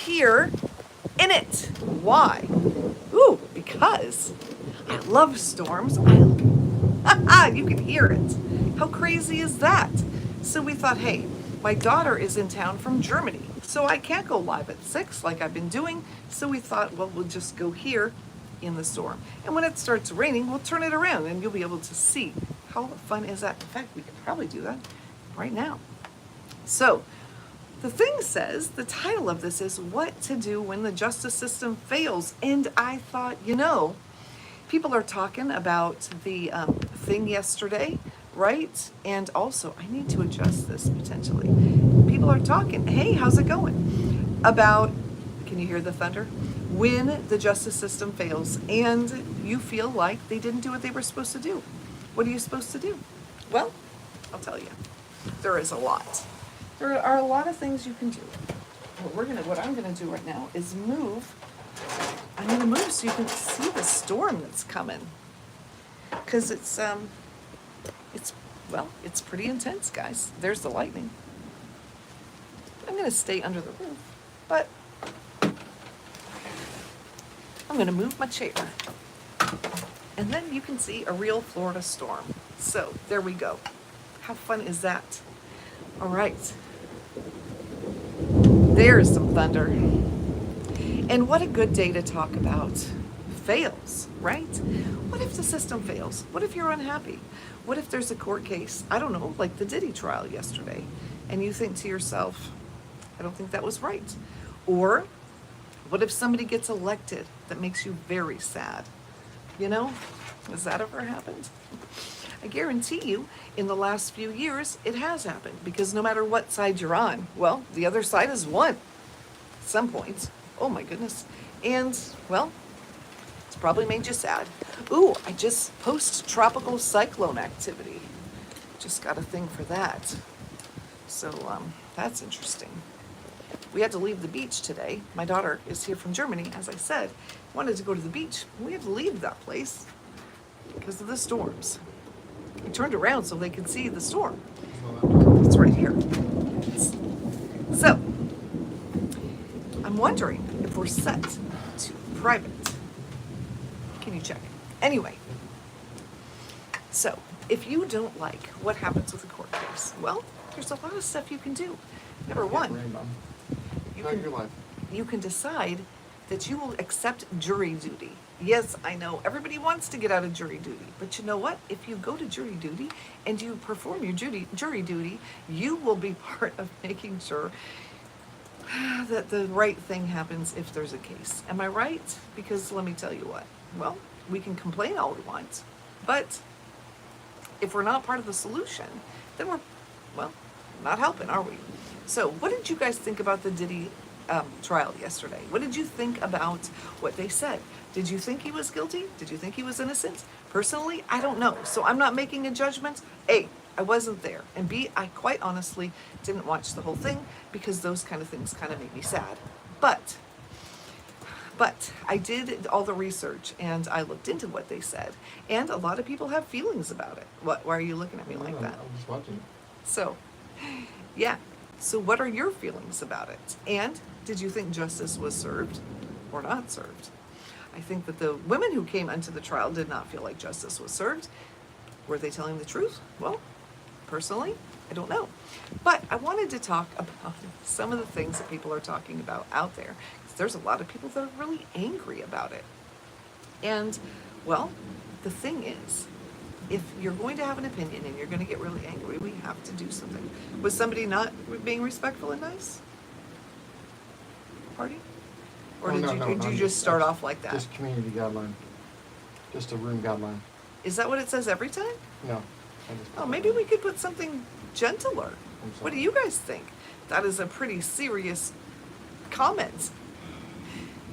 here in it. Why? Ooh, because I love storms. You can hear it. How crazy is that? So we thought, hey, my daughter is in town from Germany, so I can't go live at 6 like I've been doing. So we thought, well, we'll just go here in the storm. And when it starts raining, we'll turn it around and you'll be able to see. How fun is that? In fact, we could probably do that right now. So the thing says, the title of this is What to Do When the Justice System Fails. And I thought, people are talking about the thing yesterday, right? And also, I need to adjust this potentially. People are talking, hey, how's it going? About, can you hear the thunder? When the justice system fails and you feel like they didn't do what they were supposed to do. What are you supposed to do? Well, I'll tell you, there is a lot. There are a lot of things you can do. What I'm gonna do right now is move. I'm gonna move so you can see the storm that's coming. Because it's pretty intense, guys. There's the lightning. I'm gonna stay under the roof, but I'm gonna move my chair. And then you can see a real Florida storm. So there we go. How fun is that? All right. There's some thunder. And what a good day to talk about fails, right? What if the system fails? What if you're unhappy? What if there's a court case, I don't know, like the Diddy trial yesterday, and you think to yourself, I don't think that was right. Or what if somebody gets elected that makes you very sad? Has that ever happened? I guarantee you, in the last few years, it has happened, because no matter what side you're on, well, the other side has won at some point. Oh my goodness. And, well, it's probably made you sad. Ooh, I just post-tropical cyclone activity. Just got a thing for that. So, that's interesting. We had to leave the beach today. My daughter is here from Germany, as I said. Wanted to go to the beach. We had to leave that place because of the storms. We turned around so they could see the storm. It's right here. So, I'm wondering if we're set to private. Can you check? Anyway, so if you don't like what happens with a court case, well, there's a lot of stuff you can do. Number one, you can decide that you will accept jury duty. Yes, I know everybody wants to get out of jury duty, but you know what? If you go to jury duty and you perform your jury duty, you will be part of making sure that the right thing happens if there's a case. Am I right? Because let me tell you what, well, we can complain all we want, but if we're not part of the solution, then we're, well, not helping, are we? So what did you guys think about the Diddy trial yesterday? What did you think about what they said? Did you think he was guilty? Did you think he was innocent? Personally, I don't know. So I'm not making a judgment. A, I wasn't there. And B, I quite honestly didn't watch the whole thing because those kind of things kind of make me sad. But I did all the research and I looked into what they said. And a lot of people have feelings about it. Why are you looking at me like that? I'm just watching. So, yeah. So what are your feelings about it? And did you think justice was served or not served? I think that the women who came into the trial did not feel like justice was served. Were they telling the truth? Well, personally, I don't know. But I wanted to talk about some of the things that people are talking about out there. There's a lot of people that are really angry about it. And, well, the thing is, if you're going to have an opinion and you're going to get really angry, we have to do something. Was somebody not being respectful and nice? Party? Or did you just start off like that? Just community guideline. Just a room guideline. Is that what it says every time? No. Oh, maybe we could put something gentler. What do you guys think? That is a pretty serious comment.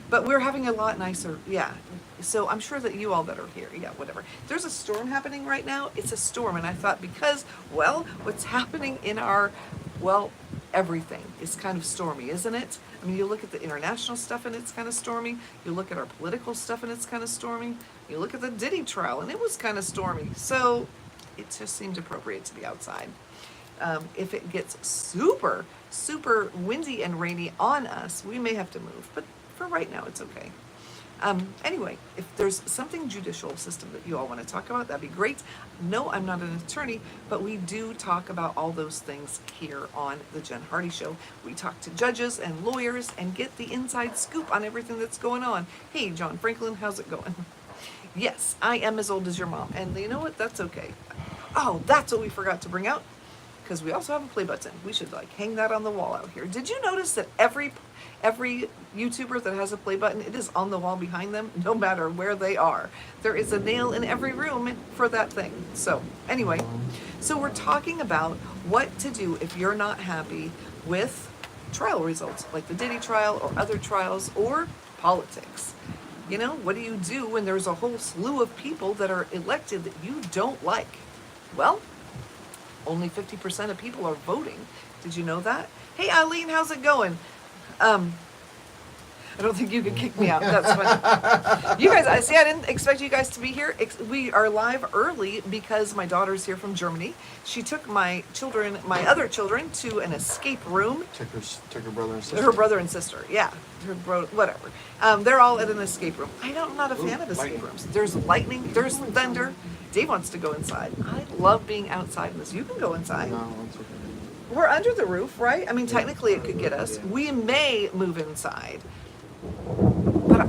But we're having a lot nicer, yeah. So I'm sure that you all that are here, yeah, whatever. There's a storm happening right now. It's a storm. And I thought because, well, what's happening in our, well, everything is kind of stormy, isn't it? I mean, you look at the international stuff and it's kind of stormy. You look at our political stuff and it's kind of stormy. You look at the Diddy trial and it was kind of stormy. So it just seemed appropriate to be outside. If it gets super, super windy and rainy on us, we may have to move. But for right now, it's okay. Anyway, if there's something judicial system that you all want to talk about, that'd be great. No, I'm not an attorney, but we do talk about all those things here on the Jen Hardy Show. We talk to judges and lawyers and get the inside scoop on everything that's going on. Hey, John Franklin, how's it going? Yes, I am as old as your mom, and you know what? That's okay. Oh, that's what we forgot to bring out, because we also have a play button. We should like hang that on the wall out here. Did you notice that every YouTuber that has a play button, it is on the wall behind them, no matter where they are. There is a nail in every room for that thing. So anyway, so we're talking about what to do if you're not happy with trial results, like the Diddy trial or other trials or politics. You know, what do you do when there's a whole slew of people that are elected that you don't like? Well, only 50% of people are voting. Did you know that? Hey, Eileen, how's it going? I don't think you could kick me out. That's funny. You guys, I didn't expect you guys to be here. We are live early because my daughter's here from Germany. She took my other children, to an escape room. Took her brother and sister. Her brother and sister, yeah. Whatever. They're all at an escape room. I'm not a fan of escape rooms. There's lightning, there's thunder. Dave wants to go inside. I love being outside in this. You can go inside. No, it's okay. We're under the roof, right? I mean, technically it could get us. We may move inside. But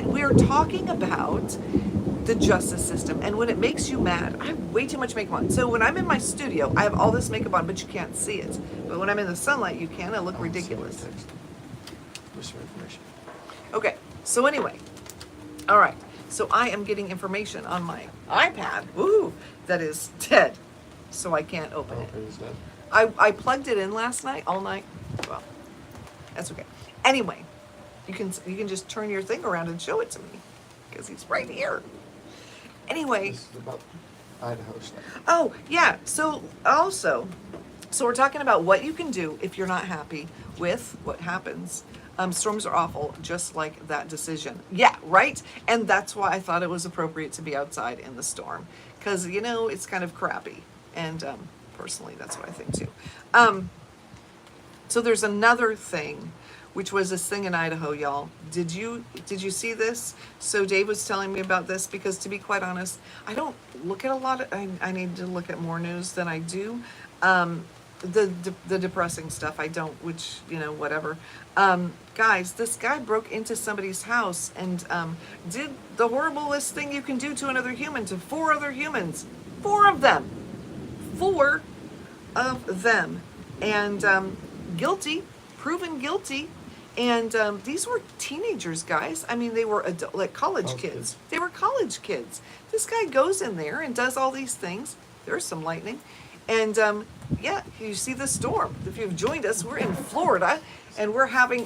we're talking about the justice system. And when it makes you mad, I have way too much makeup on. So when I'm in my studio, I have all this makeup on, but you can't see it. But when I'm in the sunlight, you can. I look ridiculous. Just some information. Okay, so anyway. All right. So I am getting information on my iPad. Woohoo! That is dead. So I can't open it. Is that? I plugged it in last night, all night. Well, that's okay. Anyway, you can just turn your thing around and show it to me, because he's right here. Anyway. This is about Idaho stuff. Oh, yeah. So we're talking about what you can do if you're not happy with what happens. Storms are awful, just like that decision. Yeah, right? And that's why I thought it was appropriate to be outside in the storm, because, you know, it's kind of crappy. And personally, that's what I think too. So there's another thing, which was this thing in Idaho, y'all. Did you see this? So Dave was telling me about this, because to be quite honest, I don't look at a lot of, I need to look at more news than I do. The depressing stuff I don't, which, you know, whatever. Guys, this guy broke into somebody's house and did the horriblest thing you can do to another human, to 4 other humans. 4 of them. 4 of them. And guilty, proven guilty. And these were teenagers, guys. I mean, they were college kids. They were college kids. This guy goes in there and does all these things. There's some lightning. And yeah, you see the storm. If you've joined us, we're in Florida, and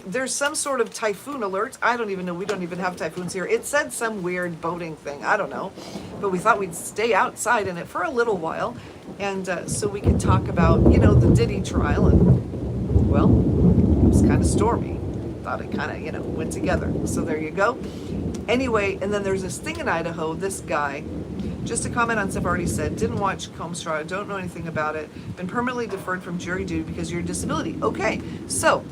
there's some sort of typhoon alert. I don't even know. We don't even have typhoons here. It said some weird boating thing. I don't know. But we thought we'd stay outside in it for a little while. And so we could talk about, you know, the Diddy trial. And, well, it was kind of stormy. Thought it kind of, you know, went together. So there you go. Anyway, and then there's this thing in Idaho. This guy, just to comment on stuff I already said, didn't watch Combs trial, don't know anything about it, been permanently deferred from jury duty because of your disability. Okay, so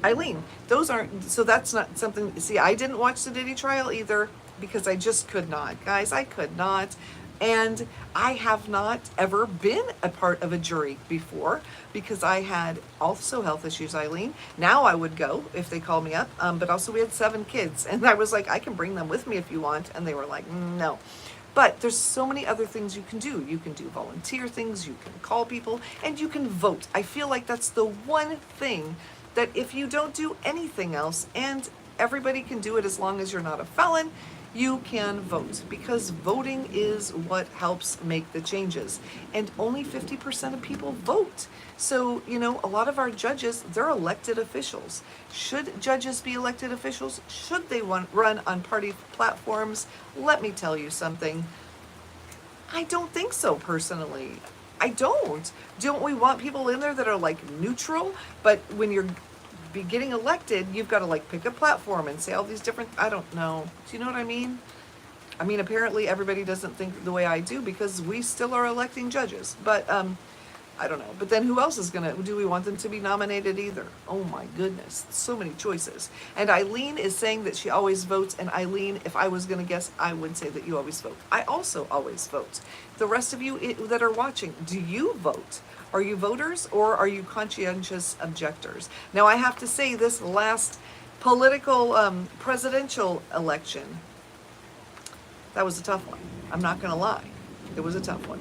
Eileen, that's not something, see, I didn't watch the Diddy trial either, because I just could not. Guys, I could not. And I have not ever been a part of a jury before, because I had also health issues, Eileen. Now I would go if they called me up, but also we had 7 kids, and I was like, I can bring them with me if you want, and they were like, no. But there's so many other things you can do. You can do volunteer things, you can call people, and you can vote. I feel like that's the one thing that if you don't do anything else, and everybody can do it as long as you're not a felon, you can vote, because voting is what helps make the changes. And only 50% of people vote. So, you know, a lot of our judges, they're elected officials. Should judges be elected officials? Should they run on party platforms? Let me tell you something. I don't think so, personally. I don't. Don't we want people in there that are like neutral? But when you're getting elected, you've got to like pick a platform and say all these different, I don't know. Do you know what I mean? I mean, apparently everybody doesn't think the way I do, because we still are electing judges. But I don't know. But then who else is do we want them to be nominated either? Oh my goodness, so many choices. And Eileen is saying that she always votes. And Eileen, if I was gonna guess, I would say that you always vote. I also always vote. The rest of you that are watching, do you vote? Are you voters or are you conscientious objectors? Now I have to say this last political presidential election, that was a tough one. I'm not gonna lie, it was a tough one.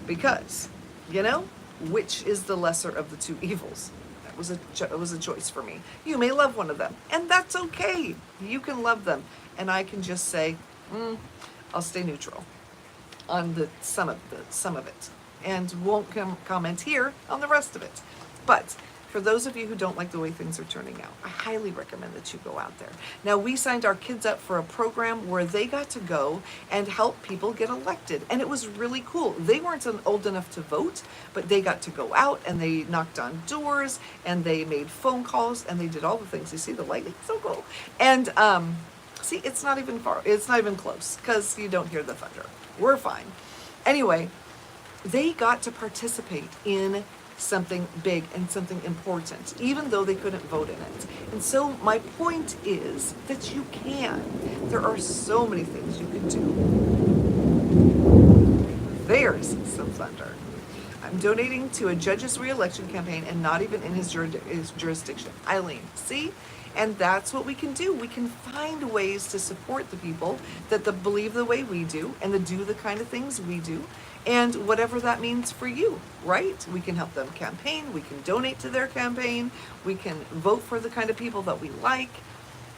Because, you know, which is the lesser of the two evils? That was a choice for me. You may love one of them, and that's okay. You can love them, and I can just say, I'll stay neutral on the some of it, and won't comment here on the rest of it. But for those of you who don't like the way things are turning out, I highly recommend that you go out there. Now, we signed our kids up for a program where they got to go and help people get elected. And it was really cool. They weren't old enough to vote, but they got to go out and they knocked on doors and they made phone calls and they did all the things. You see the lighting? So cool. And see, it's not even far. It's not even close because you don't hear the thunder. We're fine. Anyway, they got to participate in something big and something important, even though they couldn't vote in it. And so my point is that you can. There are so many things you can do. There's some thunder. I'm donating to a judge's re-election campaign and not even in his jurisdiction. Eileen, see? And that's what we can do. We can find ways to support the people that believe the way we do and that do the kind of things we do. And whatever that means for you, right? We can help them campaign. We can donate to their campaign. We can vote for the kind of people that we like.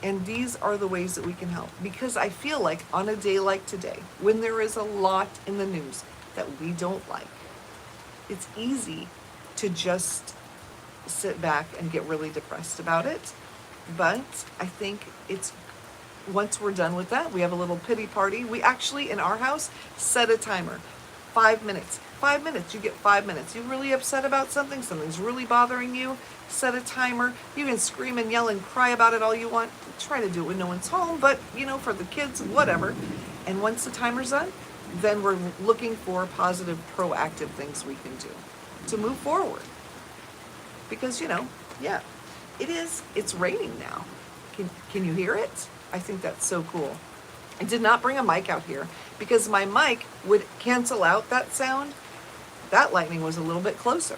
And these are the ways that we can help. Because I feel like on a day like today, when there is a lot in the news that we don't like, it's easy to just sit back and get really depressed about it. But I think once we're done with that, we have a little pity party. We actually, in our house, set a timer. 5 minutes. 5 minutes. You get 5 minutes. You're really upset about something. Something's really bothering you. Set a timer. You can scream and yell and cry about it all you want. Try to do it when no one's home, but for the kids, whatever. And once the timer's done, then we're looking for positive, proactive things we can do to move forward. Because, it's raining now. Can you hear it? I think that's so cool. I did not bring a mic out here because my mic would cancel out that sound. That lightning was a little bit closer.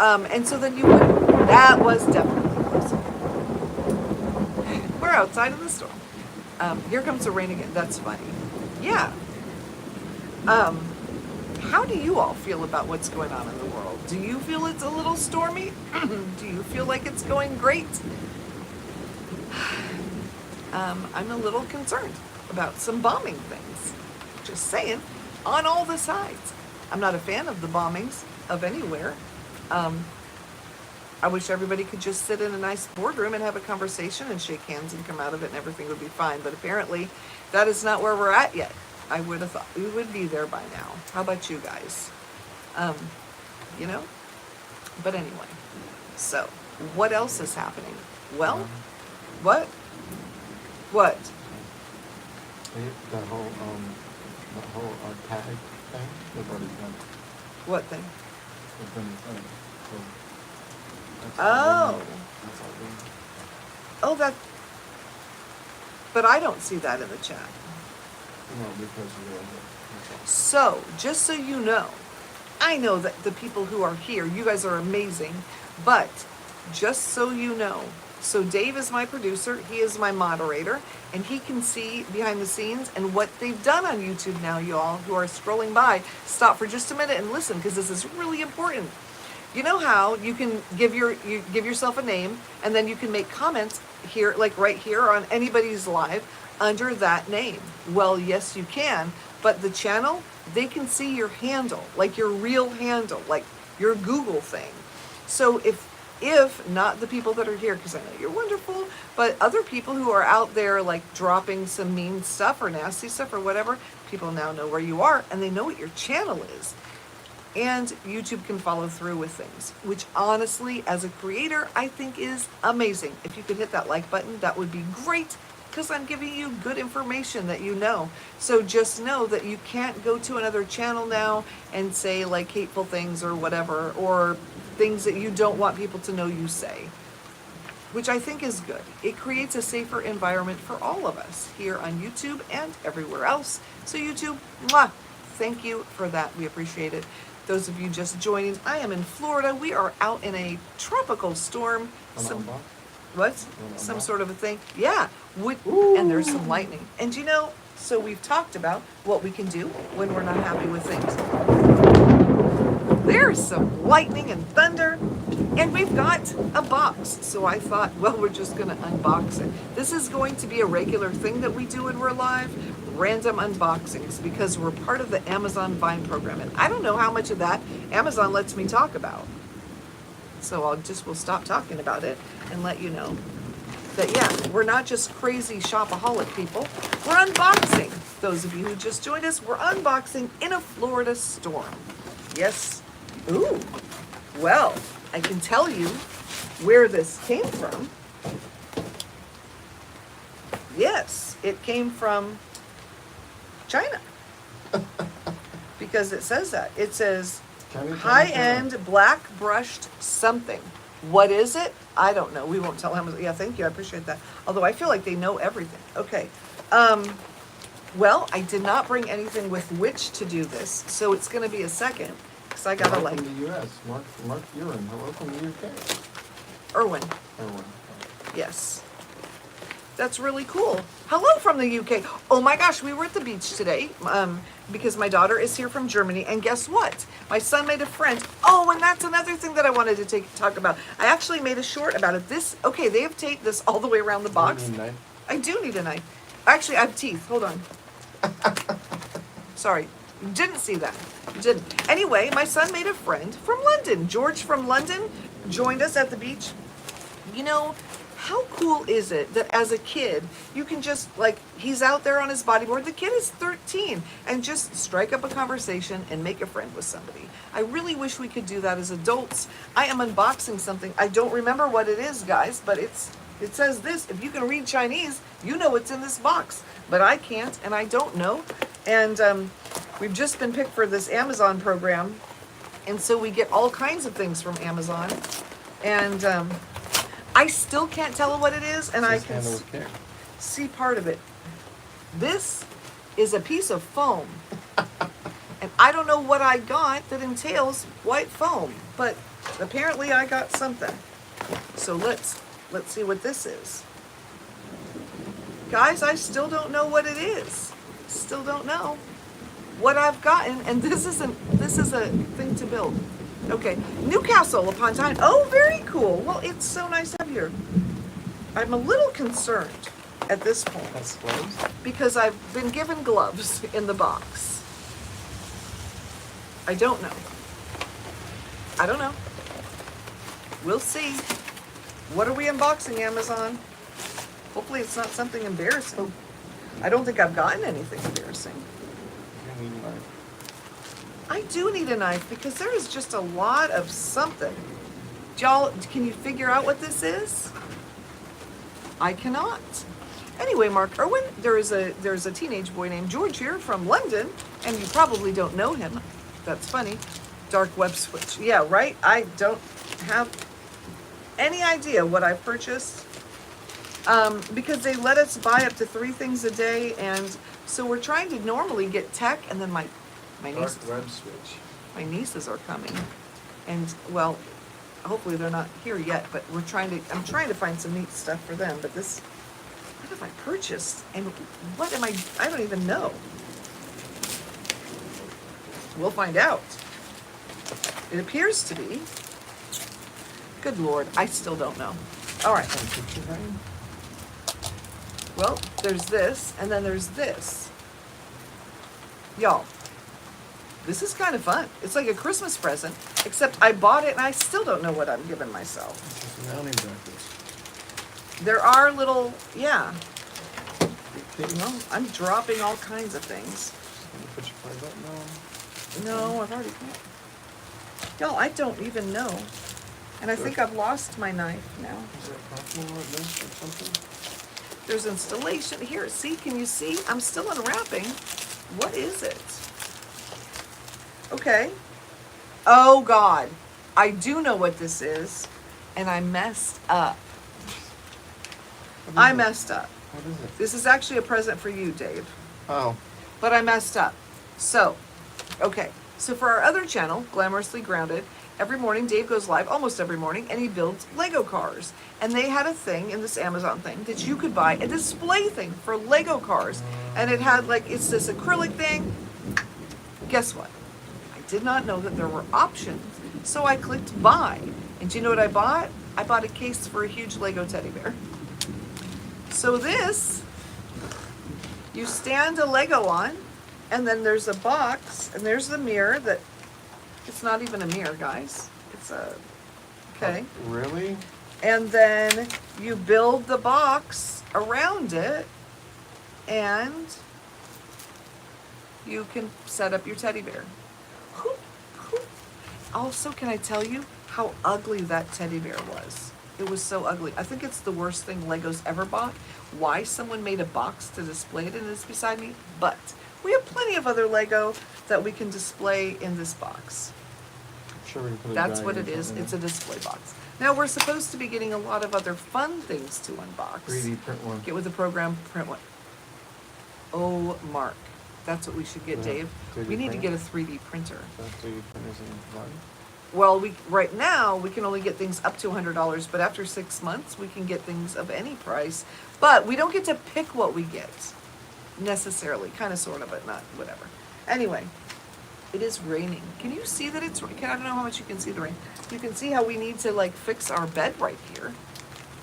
And so then that was definitely closer. We're outside of the storm. Here comes the rain again. That's funny. Yeah. How do you all feel about what's going on in the world? Do you feel it's a little stormy? Do you feel like it's going great? I'm a little concerned about some bombing things. Just saying, on all the sides. I'm not a fan of the bombings of anywhere. I wish everybody could just sit in a nice boardroom and have a conversation and shake hands and come out of it and everything would be fine. But apparently that is not where we're at yet. I would have thought we would be there by now. How about you guys? But anyway, so what else is happening? Well, what? That whole tag thing, they've already done. What thing? They've done the thing. So that's Oh. all done. Oh, but I don't see that in the chat. No, because you're that's all. So, just so you know, I know that the people who are here, you guys are amazing, but just so you know, so Dave is my producer, he is my moderator, and he can see behind the scenes and what they've done on YouTube now, you all who are scrolling by. Stop for just a minute and listen, because this is really important. You know how you can give yourself a name, and then you can make comments here, like right here on anybody's live, under that name? Well, yes, you can, but the channel, they can see your handle, like your real handle, like your Google thing. So if not the people that are here, because I know you're wonderful, but other people who are out there like dropping some mean stuff or nasty stuff or whatever, people now know where you are and they know what your channel is. And YouTube can follow through with things, which honestly, as a creator, I think is amazing. If you could hit that like button, that would be great. because I'm giving you good information that you know. So just know that you can't go to another channel now and say like hateful things or whatever, or things that you don't want people to know you say, which I think is good. It creates a safer environment for all of us here on YouTube and everywhere else. So YouTube, mwah, thank you for that. We appreciate it. Those of you just joining, I am in Florida. We are out in a tropical storm. What? Some sort of a thing. Yeah. And there's some lightning. And you know, so we've talked about what we can do when we're not happy with things. There's some lightning and thunder, and we've got a box. So I thought, well, we're just going to unbox it. This is going to be a regular thing that we do when we're live, random unboxings, because we're part of the Amazon Vine program. And I don't know how much of that Amazon lets me talk about. So we'll stop talking about it and let you know that, yeah, we're not just crazy shopaholic people. We're unboxing. Those of you who just joined us, we're unboxing in a Florida storm. Yes. Ooh. Well, I can tell you where this came from. Yes, it came from China. Because it says that. It says high-end black brushed something. What is it? I don't know. We won't tell him. Yeah, thank you. I appreciate that. Although I feel like they know everything. Okay. Well, I did not bring anything with which to do this, so it's going to be a second. Because I got to like... from the U.S. Mark Urine. Hello from the U.K. Irwin. Yes. That's really cool. Hello from the UK. Oh my gosh, we were at the beach today because my daughter is here from Germany. And guess what? My son made a friend. Oh, and that's another thing that I wanted to talk about. I actually made a short about it. Okay, they have taped this all the way around the box. You need a knife? I do need a knife. Actually, I have teeth. Hold on. Sorry. Didn't see that. Didn't. Anyway, my son made a friend from London. George from London joined us at the beach. You know, how cool is it that as a kid, you can just, like, he's out there on his bodyboard, the kid is 13, and just strike up a conversation and make a friend with somebody. I really wish we could do that as adults. I am unboxing something. I don't remember what it is, guys, but it says this. If you can read Chinese, you know what's in this box. But I can't, and I don't know. And we've just been picked for this Amazon program, and so we get all kinds of things from Amazon. And I still can't tell what it is, and I can see part of it. This is a piece of foam. And I don't know what I got that entails white foam, but apparently I got something. So let's see what this is. Guys, I still don't know what it is. Still don't know what I've gotten, and this is a thing to build. Okay, Newcastle upon Tyne. Oh, very cool. Well, it's so nice to have here. I'm a little concerned at this point. That's gloves? Because I've been given gloves in the box. I don't know. I don't know. We'll see. What are we unboxing, Amazon? Hopefully it's not something embarrassing. I don't think I've gotten anything embarrassing. You need a knife. I do need a knife because there is just a lot of something. Y'all, can you figure out what this is? I cannot. Anyway, Mark Irwin, there's a teenage boy named George here from London, and you probably don't know him. That's funny. Dark web switch. Yeah, right? I don't have any idea what I purchased because they let us buy up to 3 things a day, and so we're trying to normally get tech, and then my nieces, Dark web switch. my nieces are coming, and well, hopefully they're not here yet, but I'm trying to find some neat stuff for them. But what have I purchased, and what am I don't even know. We'll find out. It appears to be. Good Lord, I still don't know. All right. Well, there's this, and then there's this. Y'all, this is kind of fun. It's like a Christmas present, except I bought it and I still don't know what I'm giving myself. Mounting brackets. There are little, yeah. Well, I'm dropping all kinds of things. Put your play button on. No, I've already. Y'all, I don't even know. And I think I've lost my knife now. Is that parking lot list or something? There's installation. Here, see, can you see? I'm still unwrapping. What is it? Okay. Oh, God. I do know what this is, and I messed up. I messed up. What is it? This is actually a present for you, Dave. Oh. But I messed up. So, okay. So for our other channel, Glamorously Grounded, every morning Dave goes live, almost every morning, and he builds Lego cars. And they had a thing in this Amazon thing that you could buy, a display thing for Lego cars. And it had like, it's this acrylic thing. Guess what? I did not know that there were options. So I clicked buy. And do you know what I bought? I bought a case for a huge Lego teddy bear. So this, you stand a Lego on, and then there's a box, and there's the mirror that, it's not even a mirror, guys. It's a, okay. Really? And then you build the box around it, and you can set up your teddy bear. Also, can I tell you how ugly that teddy bear was? It was so ugly. I think it's the worst thing Lego's ever bought. Why someone made a box to display it in is beside me, but we have plenty of other Lego that we can display in this box. I'm sure we can put a That's giant what it is. something It's a in. display box. Now we're supposed to be getting a lot of other fun things to unbox. 3D print one. Get with the program, print one. Oh, Mark, that's what we should get, Yeah, Dave. 3D We need to get printer? a 3D printer. So 3D printers in one. Well, right now we can only get things up to $100, but after 6 months we can get things of any price. But we don't get to pick what we get necessarily, kind of, sort of, but not whatever. Anyway, it is raining. Can you see that it's? I don't know how much you can see the rain. You can see how we need to like fix our bed right here,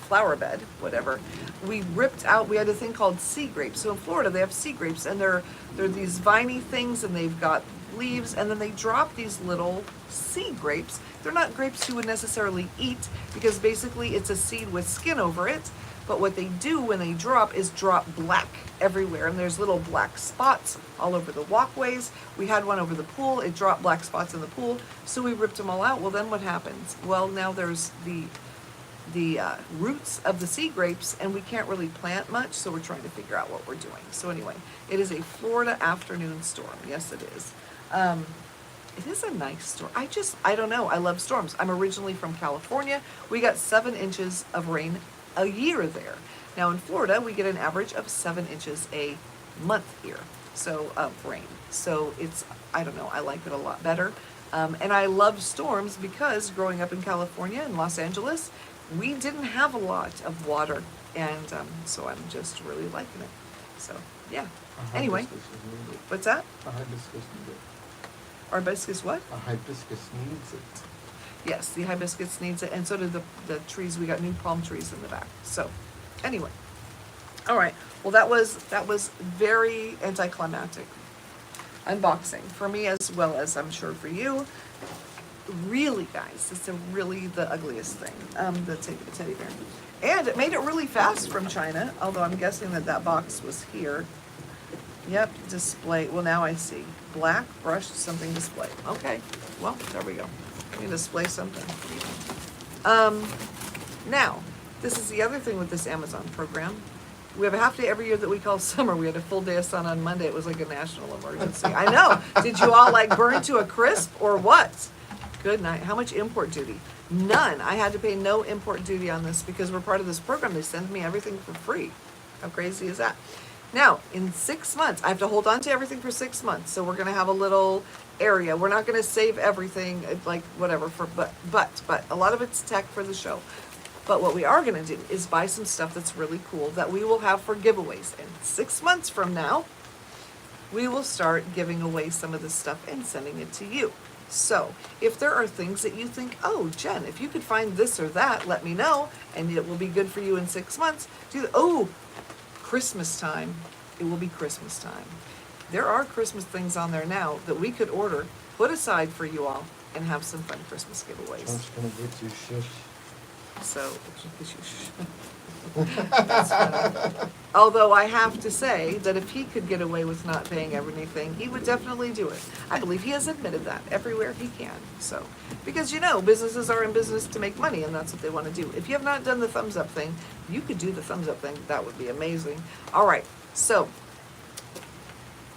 flower bed, whatever. We ripped out. We had a thing called sea grapes. So in Florida they have sea grapes, and they're these viney things, and they've got leaves, and then they drop these little sea grapes. They're not grapes you would necessarily eat because basically it's a seed with skin over it. But what they do when they drop is drop black everywhere, and there's little black spots all over the walkways. We had one over the pool. It dropped black spots in the pool, so we ripped them all out. Well, then what happens? Well, now there's the roots of the sea grapes, and we can't really plant much, so we're trying to figure out what we're doing. So anyway, it is a Florida afternoon storm. Yes, it is. It is a nice storm. I don't know. I love storms. I'm originally from California. We got 7 inches of rain a year there. Now in Florida, we get an average of 7 inches a month here, so of rain. So it's, I don't know, I like it a lot better. And I love storms because growing up in California and Los Angeles, we didn't have a lot of water, and so I'm just really liking it. So yeah. Anyway, what's that? A hibiscus needs it. Our hibiscus what? A hibiscus needs it. Yes, the hibiscus needs it, and so do the trees. We got new palm trees in the back. So, anyway, all right. Well, that was very anticlimactic unboxing for me, as well as I'm sure for you. Really, guys, it's really the ugliest thing. The teddy bear, and it made it really fast from China. Although I'm guessing that box was here. Yep, display. Well, now I see black brushed something display. Okay, well, there we go. We can display something. Now, this is the other thing with this Amazon program. We have a half day every year that we call summer. We had a full day of sun on Monday. It was like a national emergency. I know. Did you all like burn to a crisp or what? Good night. How much import duty? None. I had to pay no import duty on this because we're part of this program. They send me everything for free. How crazy is that? Now, in 6 months, I have to hold on to everything for 6 months. So we're going to have a little area. We're not going to save everything, like whatever, but a lot of it's tech for the show. But what we are going to do is buy some stuff that's really cool that we will have for giveaways. And 6 months from now, we will start giving away some of this stuff and sending it to you. So if there are things that you think, oh, Jen, if you could find this or that, let me know, and it will be good for you in 6 months. Christmas time, it will be Christmas time. There are Christmas things on there now that we could order, put aside for you all, and have some fun Christmas giveaways. Trump's gonna get you shush. So, that's funny. Although I have to say that if he could get away with not paying everything, he would definitely do it. I believe he has admitted that everywhere he can. So, because businesses are in business to make money, and that's what they want to do. If you have not done the thumbs up thing, you could do the thumbs up thing. That would be amazing. All right, so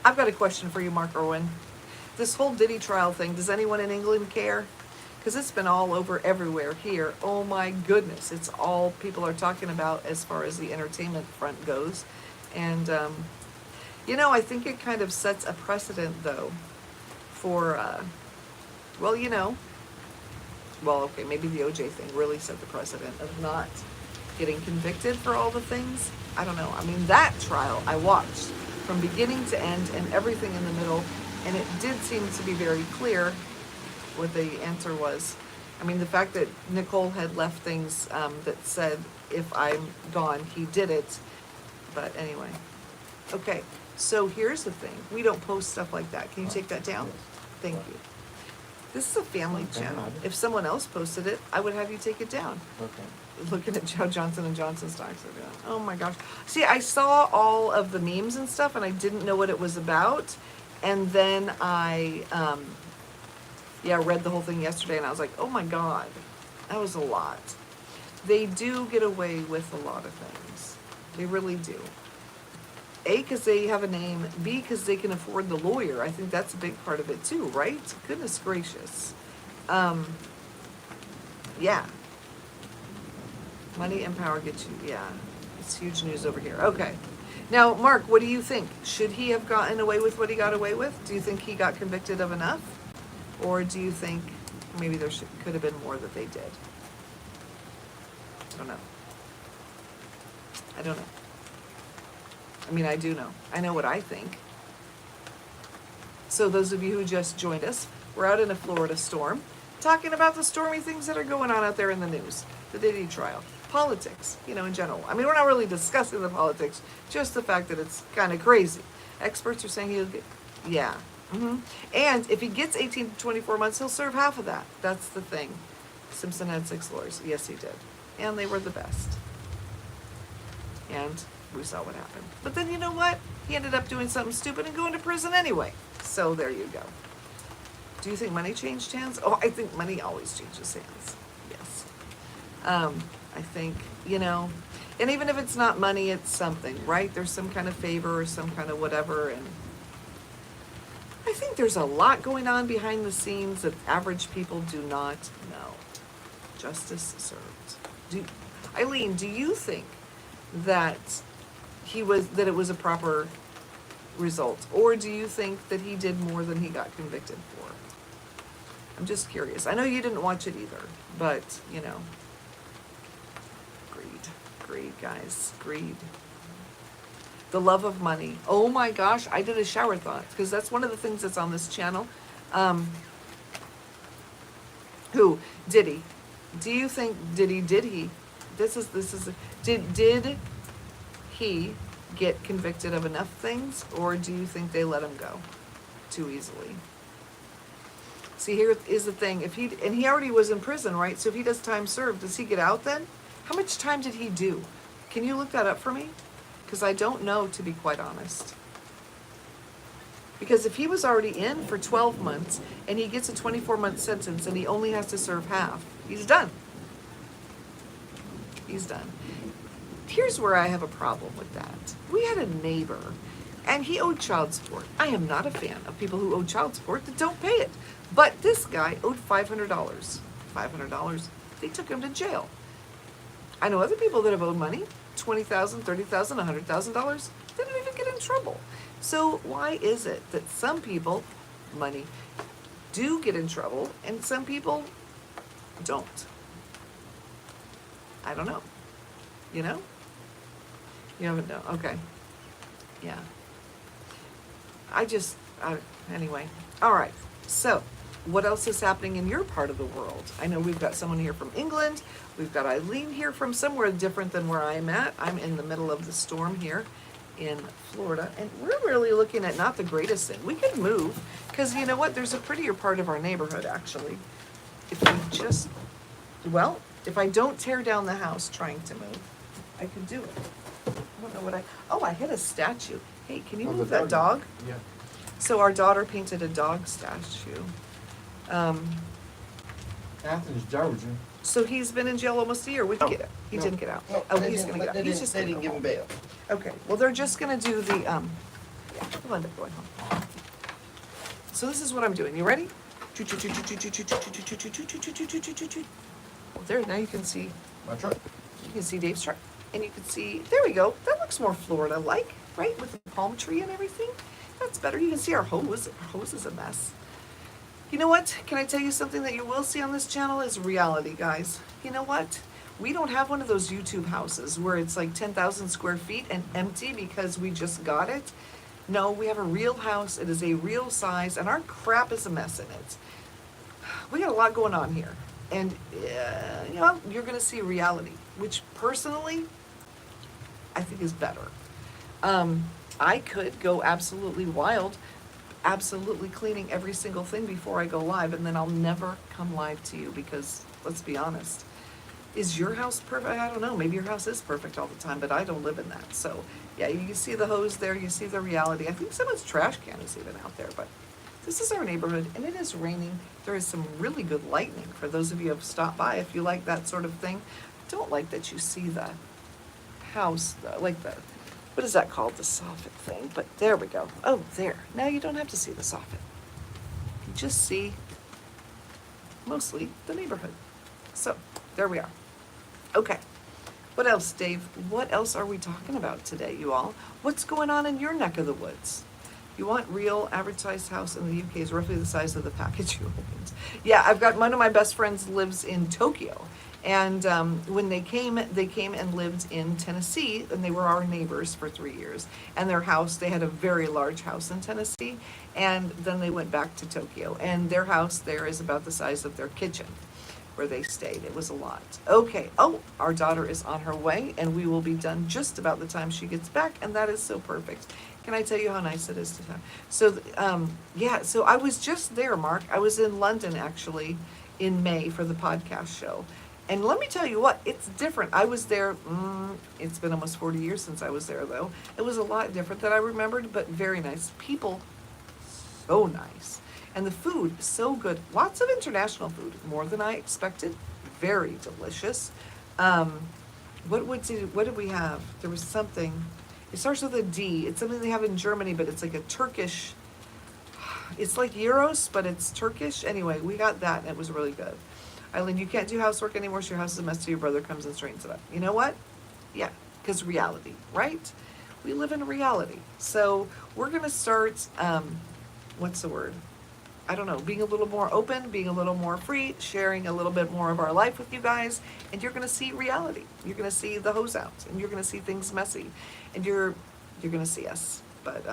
I've got a question for you, Mark Irwin. This whole Diddy trial thing, does anyone in England care? Because it's been all over everywhere here. Oh my goodness, it's all people are talking about as far as the entertainment front goes. And, I think it kind of sets a precedent, though, for, okay, maybe the OJ thing really set the precedent of not getting convicted for all the things. I don't know. I mean, that trial I watched from beginning to end and everything in the middle, and it did seem to be very clear what the answer was. I mean, the fact that Nicole had left things that said, if I'm gone, he did it. But anyway. Okay, so here's the thing. We don't post stuff like that. Can you take that down? Thank you. This is a family channel. If someone else posted it, I would have you take it down. Okay. Looking at how Johnson & Johnson stocks are doing. Oh my gosh. See, I saw all of the memes and stuff, and I didn't know what it was about. And then I... read the whole thing yesterday, and I was like, oh my God, that was a lot. They do get away with a lot of things. They really do. A, because they have a name. B, because they can afford the lawyer. I think that's a big part of it too, right? Goodness gracious. Yeah. Money and power get you, yeah. It's huge news over here. Okay. Now, Mark, what do you think? Should he have gotten away with what he got away with? Do you think he got convicted of enough? Or do you think maybe there could have been more that they did? I don't know. I don't know. I mean, I do know. I know what I think. So those of you who just joined us, we're out in a Florida storm, talking about the stormy things that are going on out there in the news. The Diddy trial. Politics, in general. I mean, we're not really discussing the politics, just the fact that it's kind of crazy. Experts are saying he'll get, yeah. Mm-hmm. And if he gets 18 to 24 months, he'll serve half of that. That's the thing. Simpson had 6 lawyers. Yes, he did. And they were the best. And we saw what happened. But then you know what? He ended up doing something stupid and going to prison anyway. So there you go. Do you think money changed hands? Oh, I think money always changes hands. Yes. I think, and even if it's not money, it's something, right? There's some kind of favor or some kind of whatever, and I think there's a lot going on behind the scenes that average people do not know. Justice served. Eileen, do you think that it was a proper result, or do you think that he did more than he got convicted for? I'm just curious. I know you didn't watch it either, but greed, guys, greed. The love of money. Oh my gosh, I did a shower thought, because that's one of the things that's on this channel. Diddy? Do you think did he did he get convicted of enough things, or do you think they let him go too easily? See, here is the thing. And he already was in prison, right? So if he does time served, does he get out then? How much time did he do? Can you look that up for me? Because I don't know, to be quite honest. Because if he was already in for 12 months and he gets a 24-month sentence and he only has to serve half, he's done. He's done. Here's where I have a problem with that. We had a neighbor and he owed child support. I am not a fan of people who owe child support that don't pay it. But this guy owed $500. $500. They took him to jail. I know other people that have owed money, $20,000, $30,000, $100,000. They don't even get in trouble. So why is it that some people, money, do get in trouble and some people don't? I don't know. You know? You haven't know. Okay. Yeah. Anyway. All right. So, what else is happening in your part of the world? I know we've got someone here from England. We've got Eileen here from somewhere different than where I'm at. I'm in the middle of the storm here in Florida, and we're really looking at not the greatest thing. We could move, because you know what? There's a prettier part of our neighborhood, actually. If I don't tear down the house trying to move, I could do it. don't know what I hit a statue. Hey, can you Oh, move the that dog? Yeah. So our daughter painted a dog statue. Athens, Georgia. So he's been in jail almost a year. He No, didn't get out. No, Oh, they he's didn't- gonna get out. He's just They gonna didn't go give him home. bail. Okay, well, they're just gonna do the, yeah, we'll end up going home. So this is what I'm doing. You ready? There, now you can see, My truck. you can see Dave's truck. And you can see, there we go. That looks more Florida-like, right? With the palm tree and everything. That's better. You can see our hose. Our hose is a mess. You know what? Can I tell you something that you will see on this channel is reality, guys. You know what? We don't have one of those YouTube houses where it's like 10,000 square feet and empty because we just got it. No, we have a real house. It is a real size, and our crap is a mess in it. We got a lot going on here. And, you know, you're going to see reality, which personally, I think is better. I could go absolutely wild, absolutely cleaning every single thing before I go live, and then I'll never come live to you because, let's be honest, is your house perfect? I don't know. Maybe your house is perfect all the time, but I don't live in that. So, yeah, you see the hose there. You see the reality. I think someone's trash can is even out there, but this is our neighborhood, and it is raining. There is some really good lightning for those of you who have stopped by. If you like that sort of thing, I don't like that you see the house, like the, what is that called? The soffit thing, but there we go. Oh, there. Now you don't have to see the soffit. You just see mostly the neighborhood. So, there we are. Okay. What else, Dave? What else are we talking about today, you all? What's going on in your neck of the woods? You want real advertised house in the UK is roughly the size of the package you opened. Yeah, I've got one of my best friends lives in Tokyo. And when they came and lived in Tennessee, and they were our neighbors for 3 years. And their house, they had a very large house in Tennessee, and then they went back to Tokyo. And their house there is about the size of their kitchen where they stayed. It was a lot. Okay, oh, our daughter is on her way, and we will be done just about the time she gets back, and that is so perfect. Can I tell you how nice it is to have? So, yeah, so I was just there, Mark. I was in London, actually, in May for the podcast show. And let me tell you what, it's different. I was there, it's been almost 40 years since I was there, though. It was a lot different than I remembered, but very nice. People, so nice. And the food, so good. Lots of international food, more than I expected. Very delicious. What did we have? There was something. It starts with a D. It's something they have in Germany, but it's like a Turkish. It's like gyros, but it's Turkish. Anyway, we got that, and it was really good. Eileen, you can't do housework anymore, so your house is a mess till your brother comes and straightens it up. You know what? Yeah, because reality, right? We live in reality. So we're going to start, what's the word? I don't know, being a little more open, being a little more free, sharing a little bit more of our life with you guys, and you're going to see reality. You're going to see the hose out, and you're going to see things messy, and you're going to see us. But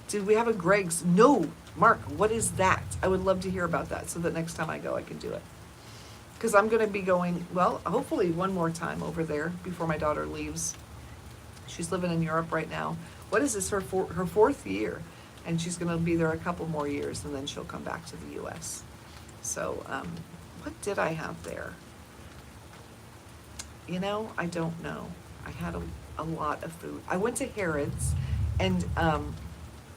do we have a Greg's? No, Mark, what is that? I would love to hear about that so that next time I go, I can do it. Because I'm going to be going, well, hopefully one more time over there before my daughter leaves. She's living in Europe right now. What is this, her fourth year? And she's going to be there a couple more years, and then she'll come back to the U.S. So, what did I have there? You know, I don't know. I had a lot of food. I went to Harrods, and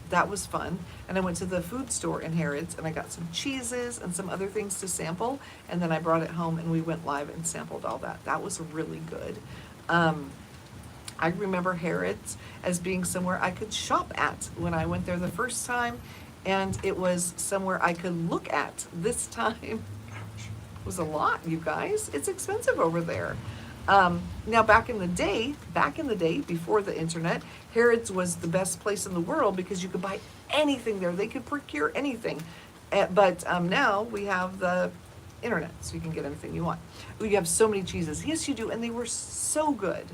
that was fun. And I went to the food store in Harrods, and I got some cheeses and some other things to sample, and then I brought it home, and we went live and sampled all that. That was really good. I remember Harrods as being somewhere I could shop at when I went there the first time, and it was somewhere I could look at this time. It was a lot, you guys. It's expensive over there. Now, back in the day, before the internet, Harrods was the best place in the world because you could buy anything there. They could procure anything. But now we have the internet, so you can get anything you want. You have so many cheeses. Yes, you do, and they were so good.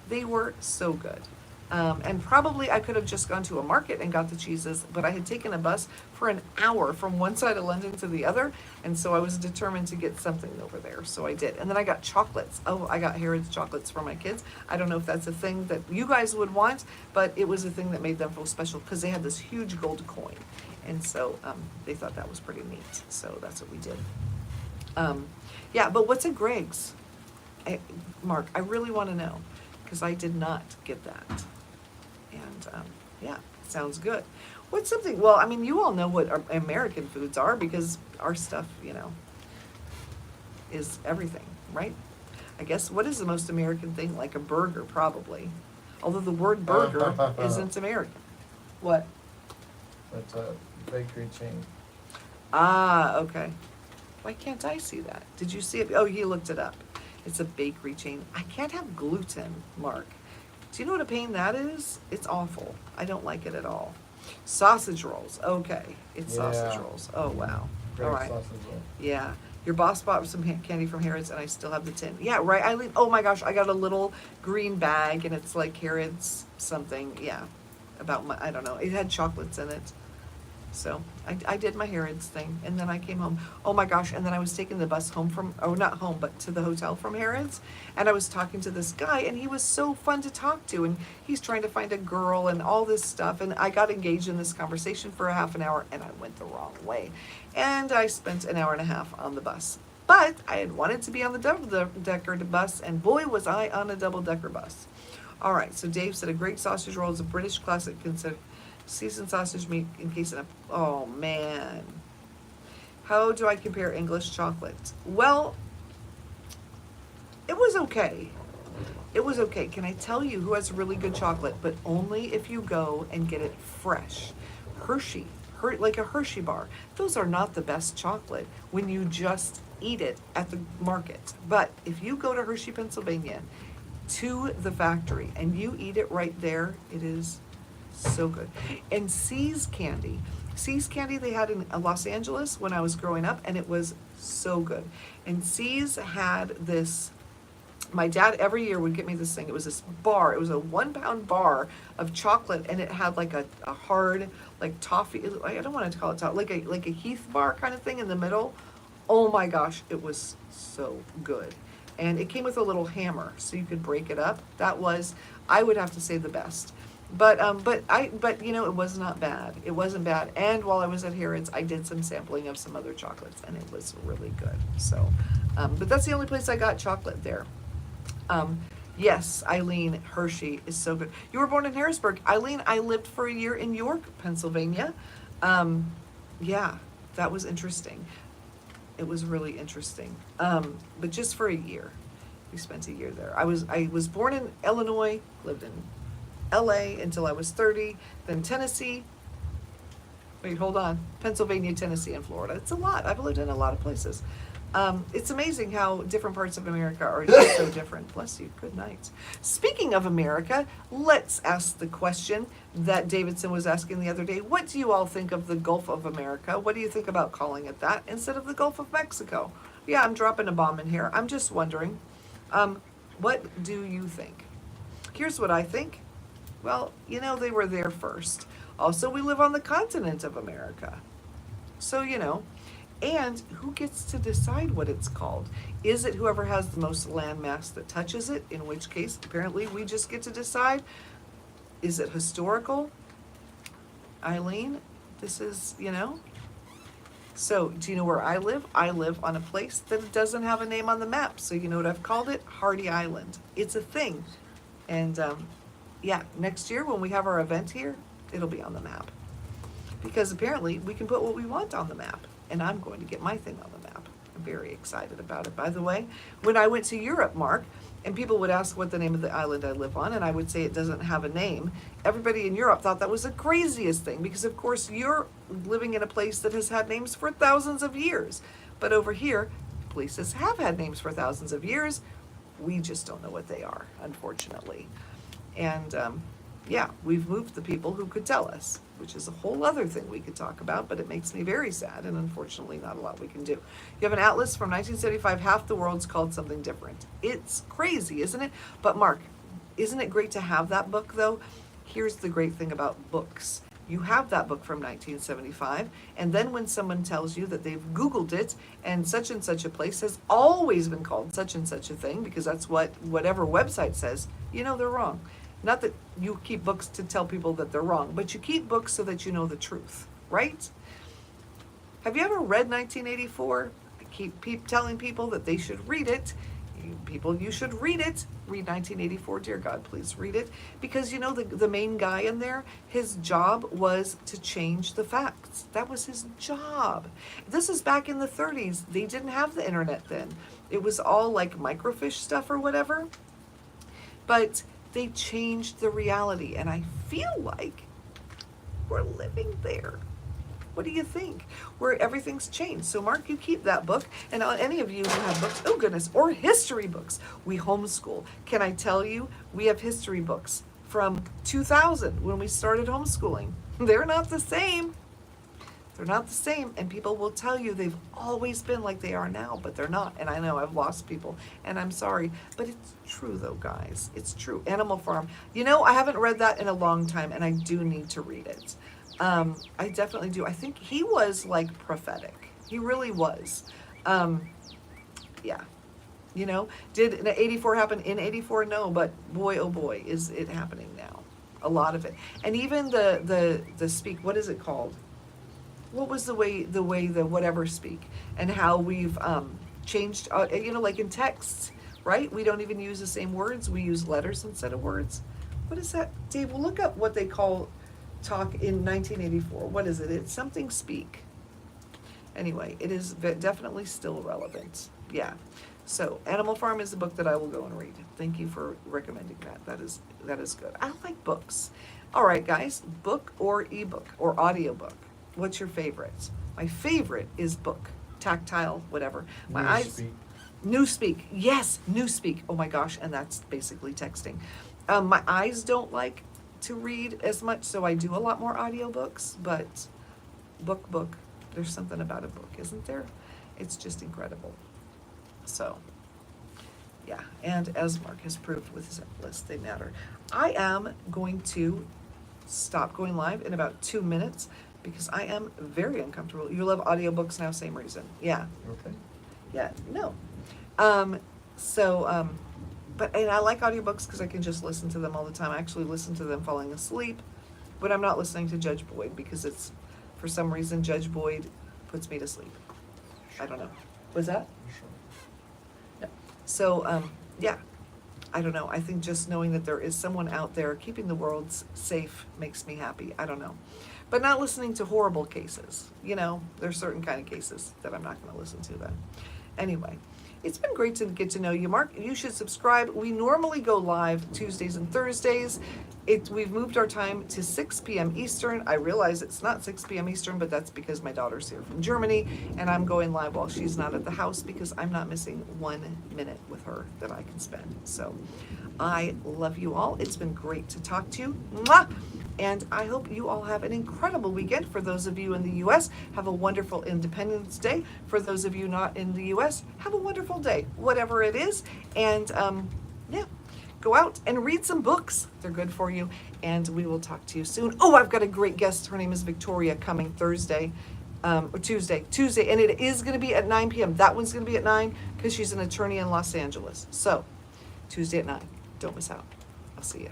They were so good. And probably I could have just gone to a market and got the cheeses, but I had taken a bus for an hour from one side of London to the other, and so I was determined to get something over there, so I did. And then I got chocolates. Oh, I got Harrods chocolates for my kids. I don't know if that's a thing that you guys would want, but it was a thing that made them feel special because they had this huge gold coin, and so they thought that was pretty neat, so that's what we did. Yeah, but what's at Greg's? Mark, I really want to know. because I did not get that. And yeah, sounds good. What's something, well, I mean, you all know what our American foods are because our stuff, you know, is everything, right? I guess, what is the most American thing? Like a burger, probably. Although the word burger isn't American. What? That's a bakery chain. Ah, okay. Why can't I see that? Did you see it? Oh, he looked it up. It's a bakery chain. I can't have gluten, Mark. Do you know what a pain that is? It's awful. I don't like it at all. Sausage rolls. Okay. It's sausage Yeah. rolls. Oh, wow. Great All right. sausage roll. Yeah. Your boss bought some candy from Harrods, and I still have the tin. Yeah, right, Eileen. Oh my gosh, I got a little green bag, and it's like Harrods something. Yeah, about my, I don't know. It had chocolates in it. So I did my Harrods thing, and then I came home. Oh my gosh, and then I was taking the bus home from, oh, not home, but to the hotel from Harrods, and I was talking to this guy, and he was so fun to talk to, and he's trying to find a girl and all this stuff, and I got engaged in this conversation for a half an hour, and I went the wrong way, and I spent an hour and a half on the bus. But I had wanted to be on the double-decker bus, and boy, was I on a double-decker bus. All right, so Dave said a great sausage roll is a British classic considered seasoned sausage meat encased in a, oh man. How do I compare English chocolate? Well, it was okay. It was okay. Can I tell you who has really good chocolate? But only if you go and get it fresh. Hershey, like a Hershey bar. Those are not the best chocolate when you just eat it at the market. But if you go to Hershey, Pennsylvania, to the factory, and you eat it right there, it is so good. And See's candy they had in Los Angeles when I was growing up, and it was so good. And See's had this, my dad every year would get me this thing. It was this bar, it was a 1 pound bar of chocolate, and it had like a hard, like toffee, I don't want to call it toffee, like a Heath bar kind of thing in the middle. Oh my gosh, it was so good. And it came with a little hammer so you could break it up. That was, I would have to say, the best. But you know, it was not bad. It wasn't bad. And while I was at Harrods, I did some sampling of some other chocolates, and it was really good. So, but that's the only place I got chocolate there. Yes, Eileen, Hershey is so good. You were born in Harrisburg. Eileen, I lived for a year in York, Pennsylvania. Yeah, that was interesting. It was really interesting. But just for a year. We spent a year there. I was born in Illinois, lived in LA until I was 30, then Tennessee. Wait, hold on. Pennsylvania, Tennessee, and Florida. It's a lot. I've lived in a lot of places. It's amazing how different parts of America are just so different. Bless you. Good night. Speaking of America, let's ask the question that Davidson was asking the other day. What do you all think of the Gulf of America? What do you think about calling it that instead of the Gulf of Mexico? Yeah, I'm dropping a bomb in here. I'm just wondering. What do you think? Here's what I think. Well, you know, they were there first. Also, we live on the continent of America. So, you know, and who gets to decide what it's called? Is it whoever has the most land mass that touches it? In which case, apparently, we just get to decide. Is it historical? Eileen, this is, you know. So, do you know where I live? I live on a place that doesn't have a name on the map. So, you know what I've called it? Hardy Island. It's a thing. And, yeah, next year when we have our event here, it'll be on the map. Because apparently we can put what we want on the map. And I'm going to get my thing on the map. I'm very excited about it. By the way, when I went to Europe, Mark, and people would ask what the name of the island I live on, and I would say it doesn't have a name, everybody in Europe thought that was the craziest thing. Because, of course, you're living in a place that has had names for thousands of years. But over here, places have had names for thousands of years. We just don't know what they are, unfortunately. And yeah, we've moved the people who could tell us, which is a whole other thing we could talk about, but it makes me very sad, and unfortunately not a lot we can do. You have an atlas from 1975, half the world's called something different. It's crazy, isn't it? But Mark, isn't it great to have that book, though? Here's the great thing about books. You have that book from 1975, and then when someone tells you that they've Googled it, and such a place has always been called such and such a thing, because that's what whatever website says, you know they're wrong. Not that you keep books to tell people that they're wrong, but you keep books so that you know the truth, right? Have you ever read 1984? I keep telling people that they should read it. you should read it. Read 1984, dear God, please read it. Because you know, the main guy in there, his job was to change the facts. That was his job. This is back in the 30s. They didn't have the internet then. It was all like microfiche stuff or whatever. But they changed the reality, and I feel like we're living there. What do you think? Where everything's changed. So Mark, you keep that book, and any of you who have books, oh goodness, or history books. We homeschool. Can I tell you, we have history books from 2000 when we started homeschooling. They're not the same. They're not the same, and people will tell you they've always been like they are now, but they're not. And I know I've lost people, and I'm sorry, but it's true though, guys. It's true. Animal Farm. You know, I haven't read that in a long time, and I do need to read it. I definitely do. I think he was like prophetic. He really was. Yeah. You know, did 84 happen in 84? No, but boy, oh boy, is it happening now. A lot of it. And even the speak, what is it called? What was the way the whatever speak, and how we've changed, you know, like in texts, right? We don't even use the same words. We use letters instead of words. What is that? Dave, well, look up what they call talk in 1984. What is it? It's something speak. Anyway, it is definitely still relevant. Yeah. So Animal Farm is the book that I will go and read. Thank you for recommending that. That is good. I like books. All right, guys, book or ebook or audiobook. What's your favorite? My favorite is book, tactile, whatever. Newspeak. Yes, Newspeak. Oh my gosh, and that's basically texting. My eyes don't like to read as much, so I do a lot more audiobooks, but book, there's something about a book, isn't there? It's just incredible. So, yeah, and as Mark has proved with his list, they matter. I am going to stop going live in about 2 minutes because I am very uncomfortable. You love audiobooks now, same reason. Yeah. Okay. Yeah, no. But I like audiobooks because I can just listen to them all the time. I actually listen to them falling asleep, but I'm not listening to Judge Boyd because it's, for some reason, Judge Boyd puts me to sleep. I don't know. Was that? Sure. No. So, yeah, I don't know. I think just knowing that there is someone out there keeping the world safe makes me happy. I don't know. But not listening to horrible cases. You know, there's certain kind of cases that I'm not going to listen to then. Anyway, it's been great to get to know you, Mark. You should subscribe. We normally go live Tuesdays and Thursdays. We've moved our time to 6 p.m. Eastern. I realize it's not 6 p.m. Eastern, but that's because my daughter's here from Germany, and I'm going live while she's not at the house because I'm not missing 1 minute with her that I can spend. So I love you all. It's been great to talk to you. Mwah! And I hope you all have an incredible weekend. For those of you in the U.S., have a wonderful Independence Day. For those of you not in the U.S., have a wonderful day, whatever it is. And yeah, go out and read some books. They're good for you. And we will talk to you soon. Oh, I've got a great guest. Her name is Victoria, coming Thursday. Or Tuesday, and it is going to be at 9 p.m. That one's going to be at 9 because she's an attorney in Los Angeles. So, Tuesday at 9. Don't miss out. I'll see you.